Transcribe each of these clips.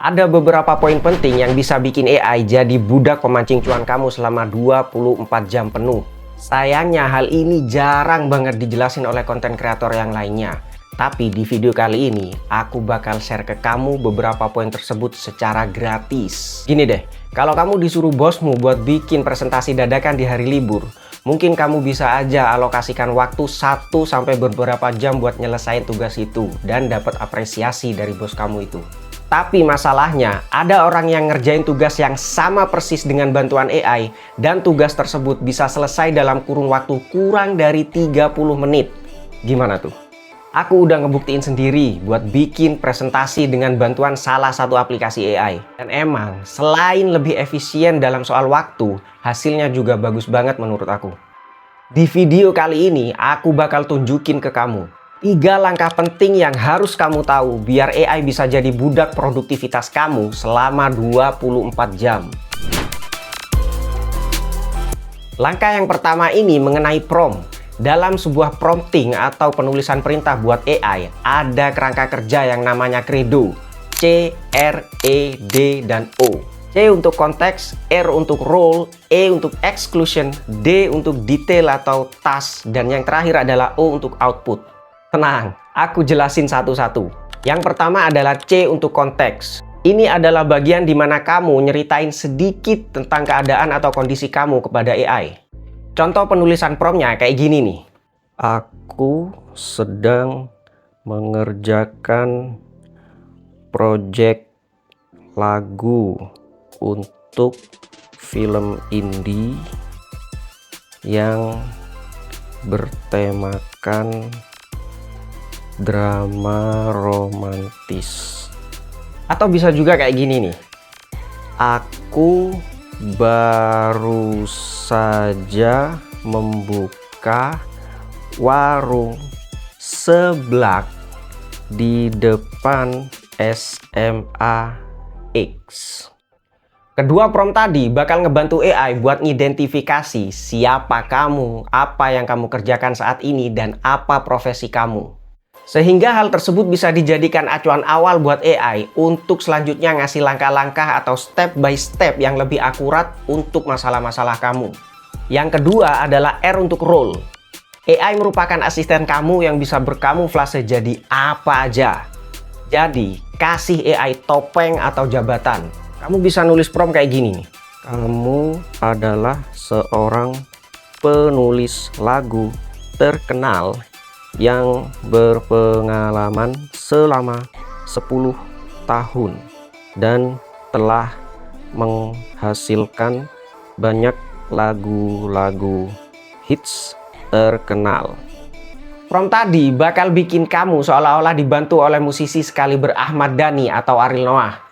Ada beberapa poin penting yang bisa bikin AI jadi budak pemancing cuan kamu selama 24 jam penuh. Sayangnya hal ini jarang banget dijelasin oleh konten kreator yang lainnya. Tapi di video kali ini, aku bakal share ke kamu beberapa poin tersebut secara gratis. Gini deh, kalau kamu disuruh bosmu buat bikin presentasi dadakan di hari libur, mungkin kamu bisa aja alokasikan waktu 1 sampai beberapa jam buat nyelesain tugas itu dan dapat apresiasi dari bos kamu itu. Tapi masalahnya, ada orang yang ngerjain tugas yang sama persis dengan bantuan AI dan tugas tersebut bisa selesai dalam kurun waktu kurang dari 30 menit. Gimana tuh? Aku udah ngebuktiin sendiri buat bikin presentasi dengan bantuan salah satu aplikasi AI. Dan emang, selain lebih efisien dalam soal waktu, hasilnya juga bagus banget menurut aku. Di video kali ini, aku bakal tunjukin ke kamu 3 langkah penting yang harus kamu tahu biar AI bisa jadi budak produktivitas kamu selama 24 jam. Langkah yang pertama ini mengenai prompt. Dalam sebuah prompting atau penulisan perintah buat AI, ada kerangka kerja yang namanya Credo. C, R, E, D, dan O. C untuk konteks, R untuk role, E untuk exclusion, D untuk detail atau task, dan yang terakhir adalah O untuk output. Tenang, aku jelasin satu-satu. Yang pertama adalah C untuk konteks. Ini adalah bagian di mana kamu nyeritain sedikit tentang keadaan atau kondisi kamu kepada AI. Contoh penulisan promptnya kayak gini nih. Aku sedang mengerjakan proyek lagu untuk film indie yang bertemakan drama romantis. Atau bisa juga kayak gini nih. Aku baru saja membuka warung seblak di depan SMA X. Kedua prompt tadi bakal ngebantu AI buat ngidentifikasi siapa kamu, apa yang kamu kerjakan saat ini, dan apa profesi kamu. Sehingga hal tersebut bisa dijadikan acuan awal buat AI untuk selanjutnya ngasih langkah-langkah atau step by step yang lebih akurat untuk masalah-masalah kamu. Yang kedua adalah R untuk role. AI merupakan asisten kamu yang bisa berkamuflase jadi apa aja. Jadi, kasih AI topeng atau jabatan. Kamu bisa nulis prompt kayak gini nih. Kamu adalah seorang penulis lagu terkenal yang berpengalaman selama 10 tahun dan telah menghasilkan banyak lagu-lagu hits terkenal. Prompt tadi bakal bikin kamu seolah-olah dibantu oleh musisi sekaliber Ahmad Dhani atau Ariel Noah.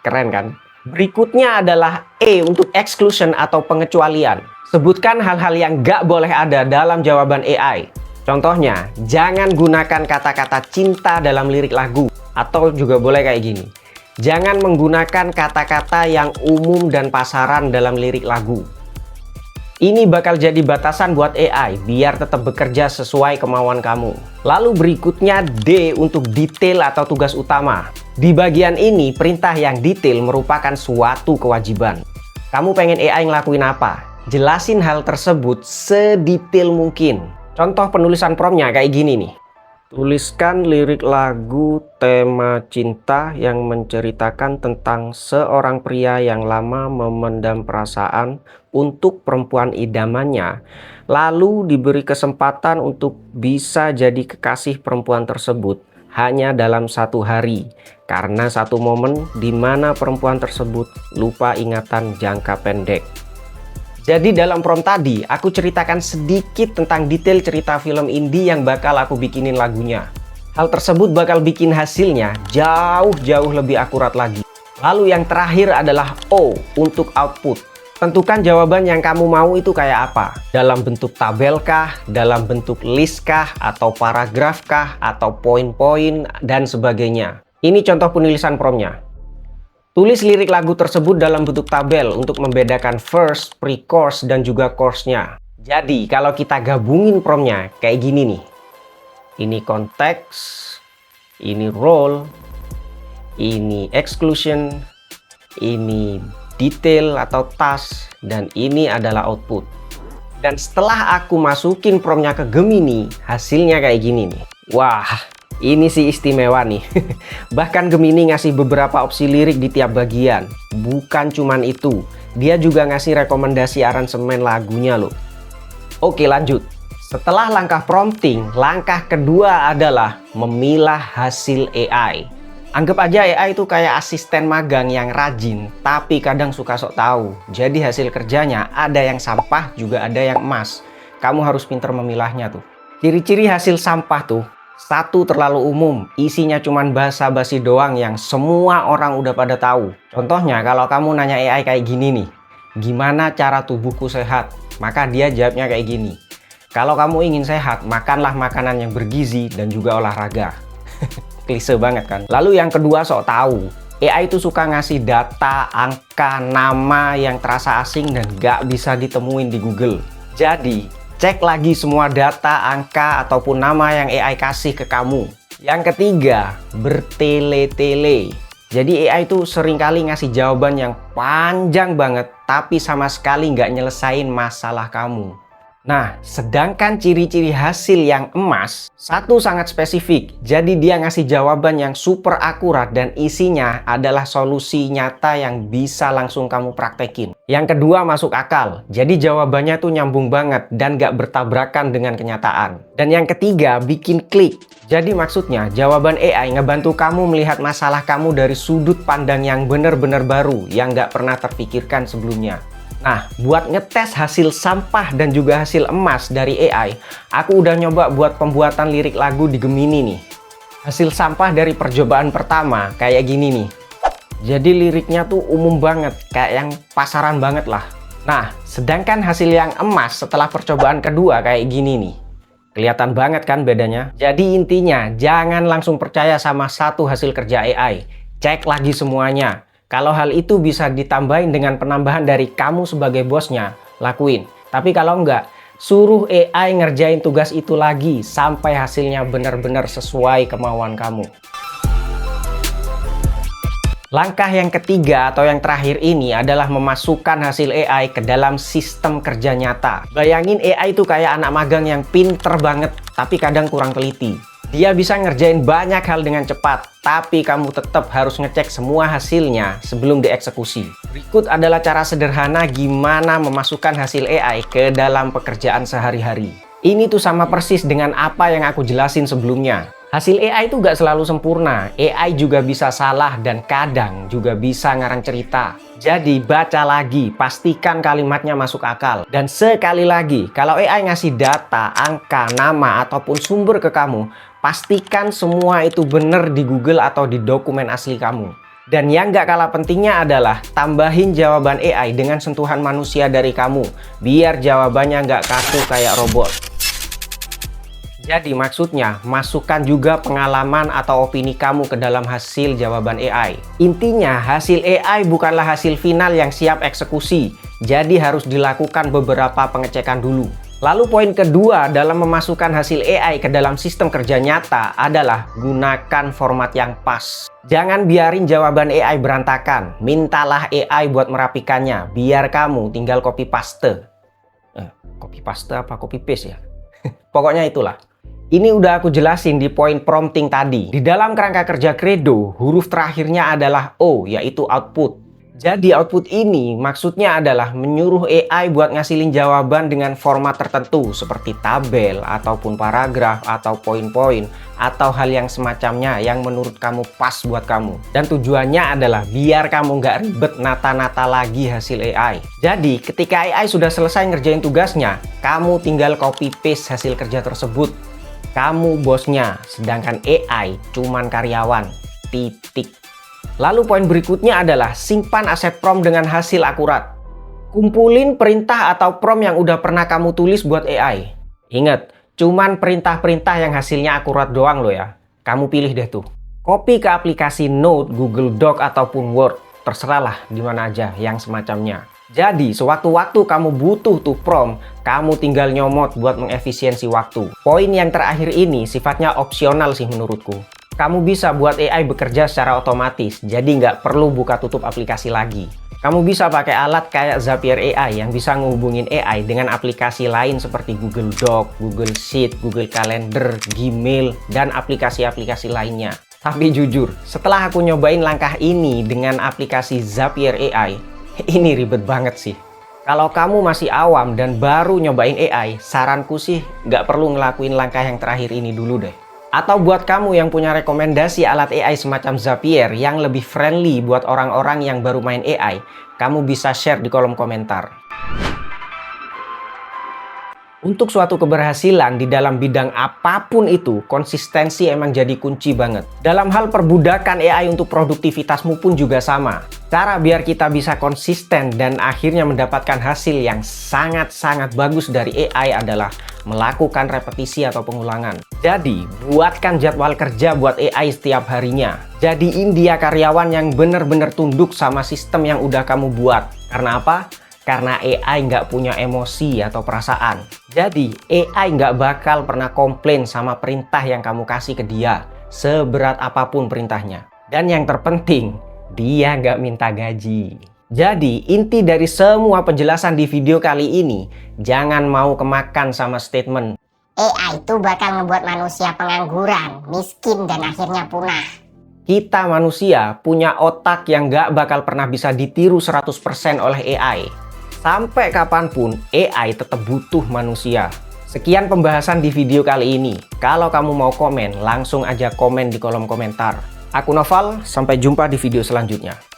Keren kan? Berikutnya adalah E untuk exclusion atau pengecualian. Sebutkan hal-hal yang gak boleh ada dalam jawaban AI. Contohnya, jangan gunakan kata-kata cinta dalam lirik lagu. Atau juga boleh kayak gini. Jangan menggunakan kata-kata yang umum dan pasaran dalam lirik lagu. Ini bakal jadi batasan buat AI biar tetap bekerja sesuai kemauan kamu. Lalu berikutnya D untuk detail atau tugas utama. Di bagian ini, perintah yang detail merupakan suatu kewajiban. Kamu pengen AI ngelakuin apa? Jelasin hal tersebut sedetail mungkin. Contoh penulisan promptnya kayak gini nih. Tuliskan lirik lagu tema cinta yang menceritakan tentang seorang pria yang lama memendam perasaan untuk perempuan idamannya, lalu diberi kesempatan untuk bisa jadi kekasih perempuan tersebut hanya dalam 1 hari, karena satu momen di mana perempuan tersebut lupa ingatan jangka pendek. Jadi dalam prompt tadi, aku ceritakan sedikit tentang detail cerita film indie yang bakal aku bikinin lagunya. Hal tersebut bakal bikin hasilnya jauh-jauh lebih akurat lagi. Lalu yang terakhir adalah O untuk output. Tentukan jawaban yang kamu mau itu kayak apa. Dalam bentuk tabel kah, dalam bentuk list kah, atau paragraf kah, atau poin-poin, dan sebagainya. Ini contoh penulisan promptnya. Tulis lirik lagu tersebut dalam bentuk tabel untuk membedakan verse, pre-chorus, dan juga chorus-nya. Jadi, kalau kita gabungin promptnya kayak gini nih. Ini konteks, ini role, ini exclusion, ini detail atau task, dan ini adalah output. Dan setelah aku masukin promptnya ke Gemini, hasilnya kayak gini nih. Wah, ini sih istimewa nih. Bahkan Gemini ngasih beberapa opsi lirik di tiap bagian. Bukan cuman itu, dia juga ngasih rekomendasi aransemen lagunya loh. Oke, lanjut. Setelah langkah prompting, langkah kedua adalah memilah hasil AI. Anggap aja AI itu kayak asisten magang yang rajin, tapi kadang suka sok tahu. Jadi hasil kerjanya ada yang sampah, juga ada yang emas. Kamu harus pinter memilahnya tuh. Ciri-ciri hasil sampah tuh, satu, terlalu umum, isinya cuman basa-basi doang yang semua orang udah pada tahu. Contohnya kalau kamu nanya AI kayak gini nih, gimana cara tubuhku sehat? Maka dia jawabnya kayak gini. Kalau kamu ingin sehat, makanlah makanan yang bergizi dan juga olahraga. Klise banget kan? Lalu yang kedua, sok tahu. AI itu suka ngasih data, angka, nama yang terasa asing dan gak bisa ditemuin di Google. Jadi, cek lagi semua data, angka, ataupun nama yang AI kasih ke kamu. Yang ketiga, bertele-tele. Jadi AI itu seringkali ngasih jawaban yang panjang banget, tapi sama sekali nggak nyelesain masalah kamu. Nah, sedangkan ciri-ciri hasil yang emas, satu, sangat spesifik. Jadi dia ngasih jawaban yang super akurat dan isinya adalah solusi nyata yang bisa langsung kamu praktekin. Yang kedua, masuk akal. Jadi jawabannya tuh nyambung banget dan gak bertabrakan dengan kenyataan. Dan yang ketiga, bikin klik. Jadi maksudnya jawaban AI ngebantu kamu melihat masalah kamu dari sudut pandang yang bener-bener baru yang gak pernah terpikirkan sebelumnya. Nah, buat ngetes hasil sampah dan juga hasil emas dari AI, aku udah nyoba buat pembuatan lirik lagu di Gemini nih. Hasil sampah dari percobaan pertama kayak gini nih. Jadi liriknya tuh umum banget, kayak yang pasaran banget lah. Nah, sedangkan hasil yang emas setelah percobaan kedua kayak gini nih. Kelihatan banget kan bedanya? Jadi intinya, jangan langsung percaya sama satu hasil kerja AI. Cek lagi semuanya. Kalau hal itu bisa ditambahin dengan penambahan dari kamu sebagai bosnya, lakuin. Tapi kalau enggak, suruh AI ngerjain tugas itu lagi sampai hasilnya benar-benar sesuai kemauan kamu. Langkah yang ketiga atau yang terakhir ini adalah memasukkan hasil AI ke dalam sistem kerja nyata. Bayangin AI itu kayak anak magang yang pinter banget, tapi kadang kurang teliti. Dia bisa ngerjain banyak hal dengan cepat, tapi kamu tetap harus ngecek semua hasilnya sebelum dieksekusi. Berikut adalah cara sederhana gimana memasukkan hasil AI ke dalam pekerjaan sehari-hari. Ini tuh sama persis dengan apa yang aku jelasin sebelumnya. Hasil AI itu gak selalu sempurna, AI juga bisa salah dan kadang juga bisa ngarang cerita. Jadi baca lagi, pastikan kalimatnya masuk akal. Dan sekali lagi, kalau AI ngasih data, angka, nama, ataupun sumber ke kamu, pastikan semua itu benar di Google atau di dokumen asli kamu. Dan yang gak kalah pentingnya adalah tambahin jawaban AI dengan sentuhan manusia dari kamu, biar jawabannya gak kaku kayak robot. Jadi maksudnya, masukkan juga pengalaman atau opini kamu ke dalam hasil jawaban AI. Intinya, hasil AI bukanlah hasil final yang siap eksekusi. Jadi harus dilakukan beberapa pengecekan dulu. Lalu poin kedua dalam memasukkan hasil AI ke dalam sistem kerja nyata adalah gunakan format yang pas. Jangan biarin jawaban AI berantakan. Mintalah AI buat merapikannya, biar kamu tinggal copy paste. Copy paste apa copy paste ya? Pokoknya itulah. Ini udah aku jelasin di poin prompting tadi. Di dalam kerangka kerja Credo, huruf terakhirnya adalah O, yaitu output. Jadi output ini maksudnya adalah menyuruh AI buat ngasilin jawaban dengan format tertentu seperti tabel, ataupun paragraf, atau poin-poin, atau hal yang semacamnya yang menurut kamu pas buat kamu. Dan tujuannya adalah biar kamu nggak ribet nata-nata lagi hasil AI. Jadi ketika AI sudah selesai ngerjain tugasnya, kamu tinggal copy-paste hasil kerja tersebut. Kamu bosnya, sedangkan AI cuman karyawan. Titik. Lalu poin berikutnya adalah simpan aset prompt dengan hasil akurat. Kumpulin perintah atau prompt yang udah pernah kamu tulis buat AI. Ingat, cuman perintah-perintah yang hasilnya akurat doang loh ya. Kamu pilih deh tuh. Copy ke aplikasi Note, Google Doc, ataupun Word. Terserahlah di mana aja yang semacamnya. Jadi, sewaktu-waktu kamu butuh tuh prompt, kamu tinggal nyomot buat mengefisiensi waktu. Poin yang terakhir ini sifatnya opsional sih menurutku. Kamu bisa buat AI bekerja secara otomatis, jadi nggak perlu buka tutup aplikasi lagi. Kamu bisa pakai alat kayak Zapier AI yang bisa ngehubungin AI dengan aplikasi lain seperti Google Doc, Google Sheet, Google Calendar, Gmail, dan aplikasi-aplikasi lainnya. Tapi jujur, setelah aku nyobain langkah ini dengan aplikasi Zapier AI, ini ribet banget sih. Kalau kamu masih awam dan baru nyobain AI, saranku sih nggak perlu ngelakuin langkah yang terakhir ini dulu deh. Atau buat kamu yang punya rekomendasi alat AI semacam Zapier yang lebih friendly buat orang-orang yang baru main AI, kamu bisa share di kolom komentar. Untuk suatu keberhasilan di dalam bidang apapun itu, konsistensi emang jadi kunci banget. Dalam hal perbudakan AI untuk produktivitasmu pun juga sama. Cara biar kita bisa konsisten dan akhirnya mendapatkan hasil yang sangat-sangat bagus dari AI adalah melakukan repetisi atau pengulangan. Jadi, buatkan jadwal kerja buat AI setiap harinya. Jadiin dia karyawan yang bener-bener tunduk sama sistem yang udah kamu buat. Karena apa? Karena AI nggak punya emosi atau perasaan. Jadi, AI nggak bakal pernah komplain sama perintah yang kamu kasih ke dia, seberat apapun perintahnya. Dan yang terpenting, dia nggak minta gaji. Jadi, inti dari semua penjelasan di video kali ini, jangan mau kemakan sama statement AI itu bakal ngebuat manusia pengangguran, miskin, dan akhirnya punah. kita manusia punya otak yang nggak bakal pernah bisa ditiru 100% oleh AI. Sampai kapanpun, AI tetap butuh manusia. Sekian pembahasan di video kali ini. Kalau kamu mau komen, langsung aja komen di kolom komentar. Aku Noval, sampai jumpa di video selanjutnya.